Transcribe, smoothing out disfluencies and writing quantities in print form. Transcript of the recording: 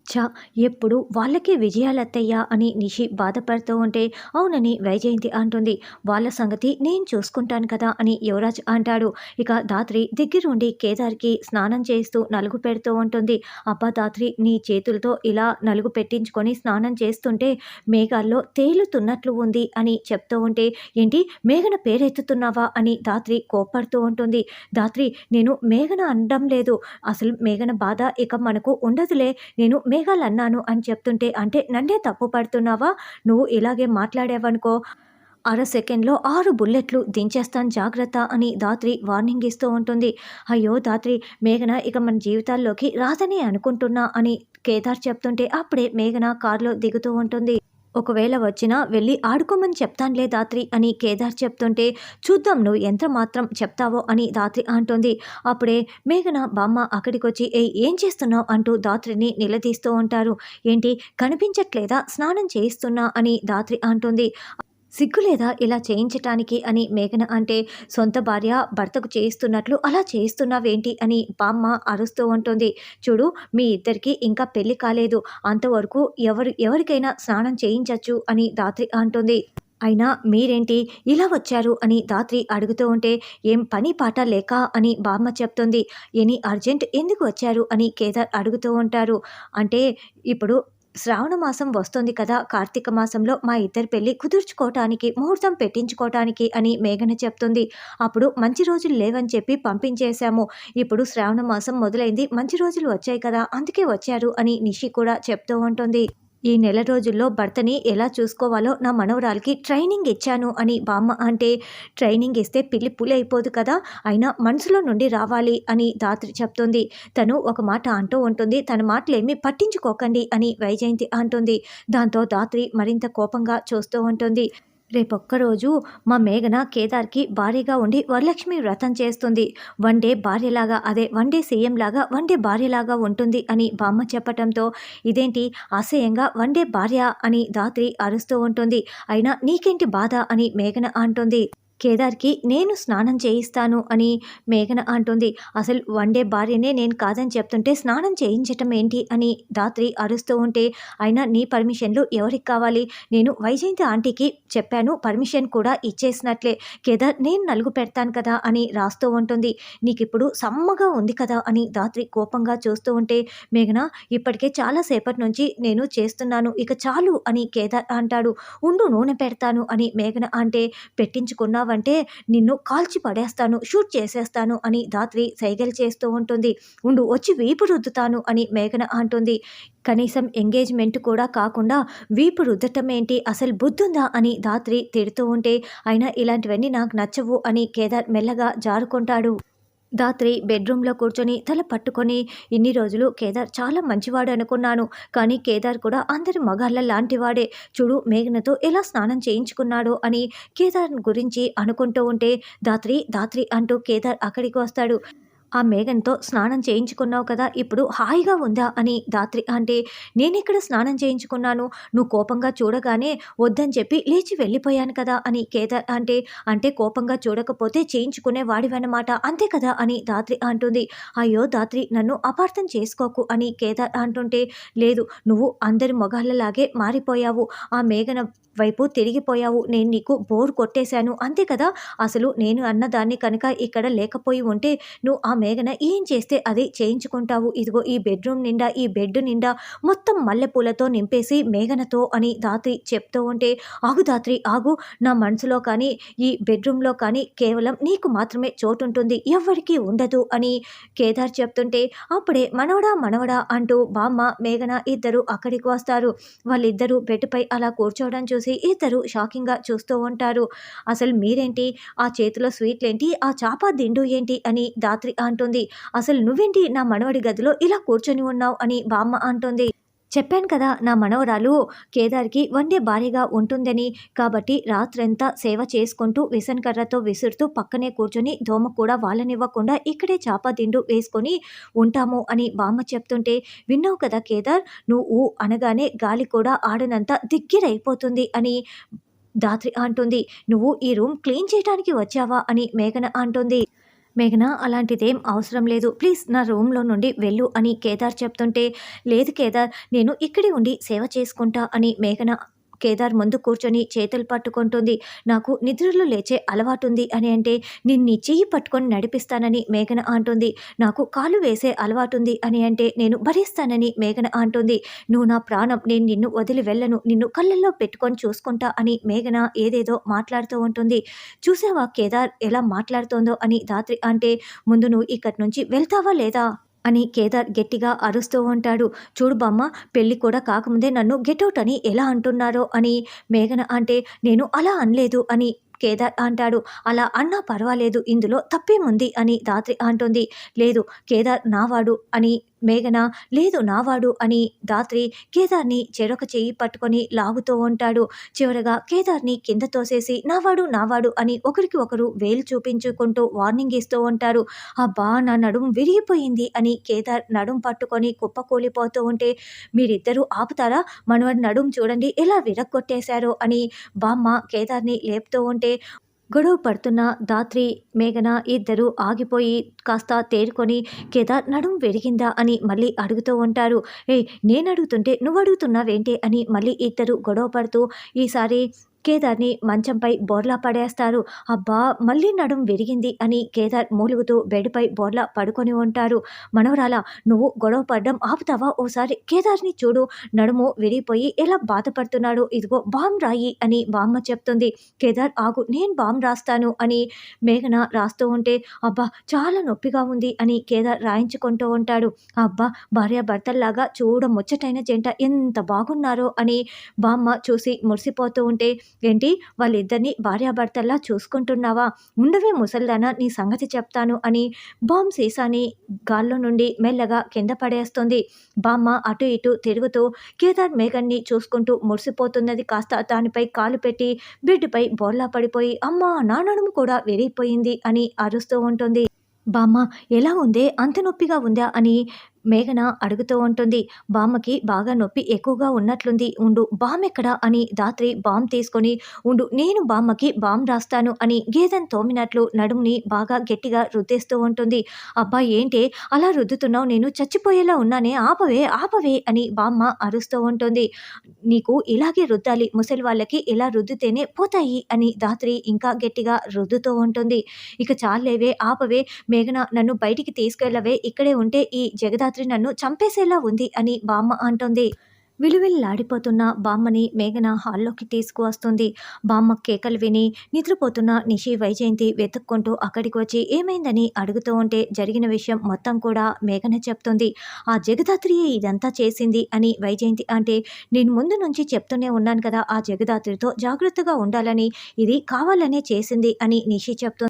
ఛ! ఎప్పుడు వాళ్ళకే విజయాలత్తయ్యా అని నిషి బాధపడుతూ ఉంటే, అవునని వైజయంతి అంటుంది. వాళ్ళ సంగతి నేను చూసుకుంటాను కదా అని యువరాజ్ అంటాడు. ఇక ధాత్రి దగ్గరుండి కేదార్‌కి స్నానం చేస్తూ నలుగు పెడుతూ ఉంటుంది. అబ్బా! ధాత్రి నీ చేతులతో ఇలా నలుగు పెట్టించుకొని స్నానం చేస్తుంటే మేఘాల్లో తేలుతున్నట్లు ఉంది అని చెప్తూ ఉంటే, ఏంటి మేఘన పేరెత్తుతున్నావా అని ధాత్రి కోప్పడుతూ ఉంటుంది. ధాత్రి నేను మేఘన అనడం లేదు. అసలు మేఘన బాధ ఇక మనకు ఉండదులే. నేను మేఘాలన్నాను అని చెప్తుంటే, అంటే నన్నే తప్పు పడుతున్నావా? నువ్వు ఇలాగే మాట్లాడావనుకో అర సెకండ్‌లో 6 బుల్లెట్లు దించేస్తాను జాగ్రత్త అని ధాత్రి వార్నింగ్ ఇస్తూ ఉంటుంది. అయ్యో! ధాత్రి మేఘన ఇక మన జీవితాల్లోకి రాదనే అనుకుంటున్నా అని కేదార్ చెప్తుంటే, అప్పుడే మేఘన కారులో దిగుతూ ఉంటుంది. ఒకవేళ వచ్చినా వెళ్ళి ఆడుకోమని చెప్తానులే ధాత్రి అని కేదార్ చెప్తుంటే, చూద్దాం నువ్వు ఎంత మాత్రం చెప్తావో అని ధాత్రి అంటుంది. అప్పుడే మేఘన బామ్మ అక్కడికొచ్చి ఏం చేస్తున్నావు అంటూ ధాత్రిని నిలదీస్తూ ఉంటారు. ఏంటి కనిపించట్లేదా స్నానం చేయిస్తున్నా అని ధాత్రి అంటుంది. సిగ్గులేదా ఇలా చేయించటానికి అని మేఘన అంటే, సొంత భార్య భర్తకు చేయిస్తున్నట్లు అలా చేయిస్తున్నావేంటి అని బామ్మ అరుస్తూ ఉంటుంది. చూడు మీ ఇద్దరికీ ఇంకా పెళ్లి కాలేదు. అంతవరకు ఎవరికైనా స్నానం చేయించొచ్చు అని ధాత్రి అంటుంది. అయినా మీరేంటి ఇలా వచ్చారు అని ధాత్రి అడుగుతూ ఉంటే, ఏం పని పాట లేక అని బామ్మ చెప్తుంది. ఎనీ అర్జెంట్ ఎందుకు వచ్చారు అని కేదార్ అడుగుతూ ఉంటారు. అంటే ఇప్పుడు శ్రావణ మాసం వస్తుంది కదా! కార్తీక మాసంలో మా ఇద్దరి పెళ్లి కుదుర్చుకోవటానికి, ముహూర్తం పెట్టించుకోవటానికి అని మేఘన చెప్తుంది. అప్పుడు మంచి రోజులు లేవని చెప్పి పంపించేశాము. ఇప్పుడు శ్రావణ మాసం మొదలైంది. మంచి రోజులు వచ్చాయి కదా! అందుకే వచ్చారు అని నిషి కూడా చెప్తూ ఉంటుంది. ఈ నెల రోజుల్లో భర్తని ఎలా చూసుకోవాలో నా మనవరాలికి ట్రైనింగ్ ఇచ్చాను అని బామ్మ అంటే, ట్రైనింగ్ ఇస్తే పిల్లి పులి అయిపోదు కదా! అయినా మనసులో నుండి రావాలి అని ధాత్రి చెప్తుంది. తను ఒక మాట అంటూ ఉంటుంది. తన మాటలేమీ పట్టించుకోకండి అని వైజయంతి అంటుంది. దాంతో ధాత్రి మరింత కోపంగా చూస్తూ ఉంటుంది. రేపొక్కరోజు మా మేఘన కేదార్‌కి భార్యగా ఉండి వరలక్ష్మి వ్రతం చేస్తుంది. వన్ డే భార్యలాగా అదే వన్ డే సీఎంలాగా, వన్ డే భార్యలాగా ఉంటుంది అని బామ్మ చెప్పటంతో, ఇదేంటి అసహ్యంగా వన్ డే భార్య అని ధాత్రి అరుస్తూ ఉంటుంది. అయినా నీకేంటి బాధ అని మేఘన అంటుంది. కేదార్‌కి నేను స్నానం చేయిస్తాను అని మేఘన అంటుంది. అసలు వన్ డే భార్యనే నేను కాదని చెప్తుంటే స్నానం చేయించటం ఏంటి అని ధాత్రి అరుస్తూ ఉంటే, అయినా నీ పర్మిషన్‌లు ఎవరికి కావాలి? నేను వైజయంతి ఆంటీకి చెప్పాను. పర్మిషన్ కూడా ఇచ్చేసినట్లే. కేదార్ నేను నలుగు పెడతాను కదా అని రాస్తూ ఉంటుంది. నీకిప్పుడు సమ్మగా ఉంది కదా అని ధాత్రి కోపంగా చూస్తూ ఉంటే, మేఘన ఇప్పటికే చాలా సేపటి నుంచి నేను చేస్తున్నాను. ఇక చాలు అని కేదార్ అంటాడు. ఉండు నూనె పెడతాను అని మేఘన అంటే, పెట్టించుకున్నావంటే నిన్ను కాల్చి పడేస్తాను, షూట్ చేసేస్తాను అని ధాత్రి సైగలు చేస్తూ ఉంటుంది. ఉండు వచ్చి వీపు రుద్దుతాను అని మేఘన అంటుంది. కనీసం ఎంగేజ్మెంట్ కూడా కాకుండా వీపు రుద్దటం ఏంటి, అసలు బుద్ధుందా అని ధాత్రి తిడుతూ ఉంటే, అయినా ఇలాంటివన్నీ నాకు నచ్చవు అని కేదార్ మెల్లగా జారుకుంటాడు. ధాత్రి బెడ్రూమ్‌లో కూర్చొని తల పట్టుకొని, ఇన్ని రోజులు కేదార్ చాలా మంచివాడు అనుకున్నాను. కానీ కేదార్ కూడా అందరి మగాళ్ళ లాంటివాడే. చూడు మేఘనతో ఎలా స్నానం చేయించుకున్నాడో అని కేదార్ గురించి అనుకుంటూ ఉంటే, ధాత్రి ధాత్రి అంటూ కేదార్ అక్కడికి వస్తాడు. ఆ మేఘనతో స్నానం చేయించుకున్నావు కదా! ఇప్పుడు హాయిగా ఉందా అని ధాత్రి అంటే, నేనెక్కడ స్నానం చేయించుకున్నాను? నువ్వు కోపంగా చూడగానే వద్దని చెప్పి లేచి వెళ్ళిపోయాను కదా అని కేదార్ అంటే, అంటే కోపంగా చూడకపోతే చేయించుకునేవాడివన్నమాట అంతే కదా అని ధాత్రి అంటుంది. అయ్యో! ధాత్రి నన్ను అపార్థం చేసుకోకు అని కేదార్ అంటుంటే, లేదు నువ్వు అందరి మొగాళ్ళలాగే మారిపోయావు. ఆ మేఘన వైపు తిరిగిపోయావు. నేను నీకు బోర్ కొట్టేశాను అంతే కదా! అసలు నేను అన్నదాన్ని కనుక ఇక్కడ లేకపోయి ఉంటే నువ్వు ఆ మేఘన ఏం చేస్తే అది చేయించుకుంటావు. ఇదిగో ఈ బెడ్రూమ్ నిండా, ఈ బెడ్ నిండా మొత్తం మల్లెపూలతో నింపేసి మేఘనతో అని ధాత్రి చెప్తూ ఉంటే, ఆగు ధాత్రి ఆగు, నా మనసులో కానీ ఈ బెడ్రూమ్‌లో కానీ కేవలం నీకు మాత్రమే చోటుంటుంది. ఎవ్వరికీ ఉండదు అని కేదార్ చెప్తుంటే, అప్పుడే మనవడా మనవడా అంటూ బామ్మ మేఘన ఇద్దరు అక్కడికి వస్తారు. వాళ్ళిద్దరూ బెడ్‌పై అలా కూర్చోవడం చూసి ఇద్దరు షాకింగ్‌గా చూస్తూ ఉంటారు. అసలు మీరేంటి, ఆ చేతిలో స్వీట్లేంటి, ఆ చాప దిండు ఏంటి అని ధాత్రి అంటుంది. అసలు నువ్వేంటి నా మనవడి గదిలో ఇలా కూర్చొని ఉన్నావు అని బామ్మ అంటుంది. చెప్పాను కదా నా మనవరాలు కేదార్‌కి వన్ డే భార్యగా ఉంటుందని. కాబట్టి రాత్రంతా సేవ చేసుకుంటూ విసనకర్రతో విసురుతూ పక్కనే కూర్చొని దోమ కూడా వాళ్ళనివ్వకుండా ఇక్కడే చాపదిండు వేసుకొని ఉంటాము అని బామ్మ చెప్తుంటే, విన్నావు కదా కేదార్, నువ్వు ఊ అనగానే గాలి కూడా ఆడనంత దిగ్గిరైపోతుంది అని ధాత్రి అంటుంది. నువ్వు ఈ రూమ్ క్లీన్ చేయటానికి వచ్చావా అని మేఘన అంటుంది. మేఘన అలాంటిదేం అవసరం లేదు. ప్లీజ్ నా రూమ్‌లో నుండి వెళ్ళు అని కేదార్ చెప్తుంటే, లేదు కేదార్ నేను ఇక్కడే ఉండి సేవ చేసుకుంటా అని మేఘన కేదార్ ముందు కూర్చొని చేతులు పట్టుకుంటుంది. నాకు నిద్రలో లేచే అలవాటుంది అని అంటే, నేను నీ చెయ్యి పట్టుకొని నడిపిస్తానని మేఘన అంటుంది. నాకు కాలు వేసే అలవాటుంది అని అంటే, నేను భరిస్తానని మేఘన అంటుంది. నువ్వు నా ప్రాణం, నేను నిన్ను వదిలి వెళ్ళను, నిన్ను కళ్ళల్లో పెట్టుకొని చూసుకుంటా అని మేఘన ఏదేదో మాట్లాడుతూ ఉంటుంది. చూసావా కేదార్ ఎలా మాట్లాడుతోందో అని ధాత్రి అంటే, ముందు నువ్వు ఇక్కడి నుంచి వెళ్తావా లేదా అని కేదార్ గట్టిగా అరుస్తూ ఉంటాడు. చూడు బామ్మ, పెళ్లి కూడా కాకముందే నన్ను గెటౌట్ అని ఎలా అంటున్నారో అని మేఘన అంటే, నేను అలా అనలేదు అని కేదార్ అంటాడు. అలా అన్నా పర్వాలేదు, ఇందులో తప్పేముంది అని ధాత్రి అంటుంది. లేదు కేదార్ నావాడు అని మేఘన, లేదు నావాడు అని ధాత్రి కేదార్ని చెరొక చెయ్యి పట్టుకొని లాగుతూ ఉంటాడు. చివరగా కేదార్ని కింద తోసేసి నావాడు నావాడు అని ఒకరికి ఒకరు వేలు చూపించుకుంటూ వార్నింగ్ ఇస్తూ ఉంటారు. అబ్బా నా నడుం విరిగిపోయింది అని కేదార్ నడుం పట్టుకొని కుప్పకూలిపోతూ ఉంటే, మీరిద్దరూ ఆపుతారా, మనవడి నడుం చూడండి ఎలా విరగ్గొట్టేశారో అని బామ్మ కేదార్ని లేపుతూ ఉంటే, గొడవ పడుతున్న ధాత్రి మేఘన ఇద్దరూ ఆగిపోయి కాస్త తేరుకొని, కేదార్ నడుం విరిగిందా అని మళ్ళీ అడుగుతూ ఉంటారు. ఏ నేను అడుగుతుంటే నువ్వు అడుగుతున్నావేంటి అని మళ్ళీ ఇద్దరు గొడవ పడుతూ ఈసారి కేదార్ని మంచంపై బోర్లా పడేస్తారు. అబ్బా మళ్ళీ నడుం విరిగింది అని కేదార్ మూలుగుతూ బెడ్పై బోర్లా పడుకొని ఉంటారు. మనవరాలా, నువ్వు గొడవ పడడం ఆపుతావా, ఓసారి కేదార్ని చూడు, నడుము విరిగిపోయి ఎలా బాధపడుతున్నాడు, ఇదిగో బామ్ రాయి అని బామ్మ చెప్తుంది. కేదార్ ఆగు, నేను బామ్ రాస్తాను అని మేఘన రాస్తూ ఉంటే, అబ్బా చాలా నొప్పిగా ఉంది అని కేదార్ రాయించుకుంటూ ఉంటాడు. అబ్బా భార్యాభర్తల్లాగా చూడ ముచ్చటైన జంట ఎంత బాగున్నారో అని బామ్మ చూసి మురిసిపోతూ ఉంటే, ఏంటి వాళ్ళిద్దరిని భార్యాభర్తల్లా చూసుకుంటున్నావా, ఉండవే ముసల్దానా, నీ సంగతి చెప్తాను అని బామ్ సీసాని గాల్లో నుండి మెల్లగా కింద పడేస్తుంది. బామ్మ అటు ఇటు తిరుగుతూ కేదార్ మేఘన్ని చూసుకుంటూ మురిసిపోతున్నది. కాస్త దానిపై కాలు పెట్టి బెడ్పై బోర్లా పడిపోయి, అమ్మా నా నడుము కూడా విరిగిపోయింది అని అరుస్తూ ఉంటుంది. బామ్మ ఎలా ఉందే, అంత నొప్పిగా ఉందా అని మేఘన అడుగుతూ ఉంటుంది. బామ్మకి బాగా నొప్పి ఎక్కువగా ఉన్నట్లుంది, ఉండు బామ్ ఎక్కడా అని ధాత్రి బామ్ తీసుకొని, ఉండు నేను బామ్మకి బామ్ రాస్తాను అని గేదెను తోమినట్లు నడుముని బాగా గట్టిగా రుద్దేస్తూ ఉంటుంది. అబ్బా ఏంటే అలా రుద్దుతున్నావు, నేను చచ్చిపోయేలా ఉన్నానే, ఆపవే ఆపవే అని బామ్మ అరుస్తూ ఉంటుంది. నీకు ఇలాగే రుద్దాలి, ముసలి వాళ్ళకి ఇలా రుద్దితేనే పోతాయి అని ధాత్రి ఇంకా గట్టిగా రుద్దుతూ ఉంటుంది. ఇక చాలేవే ఆపవే మేఘన, నన్ను బయటికి తీసుకెళ్ళవే, ఇక్కడే ఉంటే ఈ జగదాత్రి నన్ను చంపేసేలా ఉంది అని బామ్మ అంటుంది. విలువిల్లాడిపోతున్న బామ్మని మేఘన హాల్లోకి తీసుకువస్తుంది. బామ్మ కేకలు విని నిద్రపోతున్న నిషి వైజయంతి వెతుక్కుంటూ అక్కడికి వచ్చి ఏమైందని అడుగుతూ ఉంటే, జరిగిన విషయం మొత్తం కూడా మేఘన చెప్తుంది. ఆ జగదాత్రియే ఇదంతా చేసింది అని వైజయంతి అంటే, నేను ముందు నుంచి చెప్తూనే ఉన్నాను కదా, ఆ జగదాత్రితో జాగ్రత్తగా ఉండాలని, ఇది కావాలనే చేసింది అని నిషి చెప్తుంది.